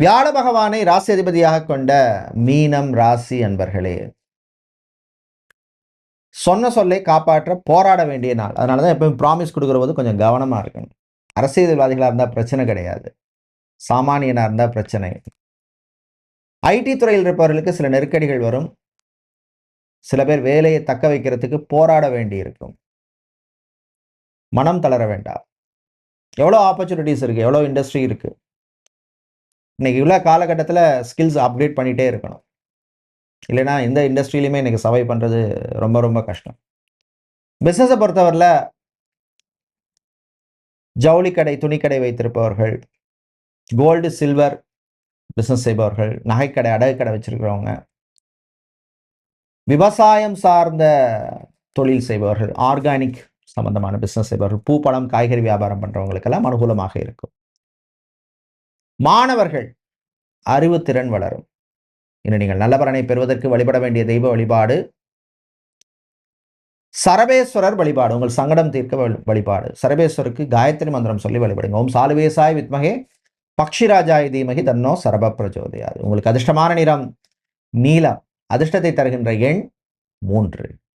வியாழ பகவானை ராசி அதிபதியாக கொண்ட மீனம் ராசி அன்பர்களே, சொன்ன சொல்லை காப்பாற்ற போராட வேண்டிய நாள். அதனால தான் எப்பவும் ப்ராமிஸ் கொடுக்குற போது கொஞ்சம் கவனமா இருக்கணும். அரசியல்வாதிகளா இருந்தா பிரச்சனை கிடையாது. சாமானியனா இருந்தா பிரச்சனை. ஐடி துறையில் இருப்பவர்களுக்கு சில நெருக்கடிகள் வரும். சில பேர் வேலையை தக்க வைக்கிறதுக்கு போராட வேண்டி இருக்கும். மனம் தளர வேண்டாம். எவ்வளோ ஆப்பர்ச்சுனிட்டிஸ் இருக்கு, எவ்வளோ இண்டஸ்ட்ரி இருக்கு. இன்னைக்கு உள்ள காலகட்டத்தில் ஸ்கில்ஸ் அப்கிரேட் பண்ணிட்டே இருக்கணும். இல்லைன்னா எந்த இண்டஸ்ட்ரியிலுமே இன்னைக்கு சர்வை பண்றது ரொம்ப ரொம்ப கஷ்டம். பிசினஸை பொறுத்தவரையில் ஜவுளி கடை, துணிக்கடை வைத்திருப்பவர்கள், கோல்டு சில்வர் பிசினஸ் செய்பவர்கள், நகைக்கடை, அடகு கடை வச்சிருக்கிறவங்க, விவசாயம் சார்ந்த தொழில் செய்பவர்கள், ஆர்கானிக் சம்பந்தமான பிசினஸ் செய்பவர்கள், பூ பழம் காய்கறி வியாபாரம் பண்றவங்களுக்கெல்லாம் அனுகூலமாக இருக்கும். மாணவர்கள் அறிவுத்திறன் வளரும். இன்னும் நீங்கள் நல்ல பலனை பெறுவதற்கு வழிபட வேண்டிய தெய்வ வழிபாடு சரபேஸ்வரர் வழிபாடு. உங்கள் சங்கடம் தீர்க்க வழிபாடு. சரபேஸ்வருக்கு காயத்ரி மந்திரம் சொல்லி வழிபடுங்க. ஓம் சாலுவேசாய் வித்மகே பக்ஷிராஜாய் தீமகி தன்னோ சரப பிரச்சோதயாது. உங்களுக்கு அதிர்ஷ்டமான நிறம் நீலம். அதிர்ஷ்டத்தை தருகின்ற எண் 3.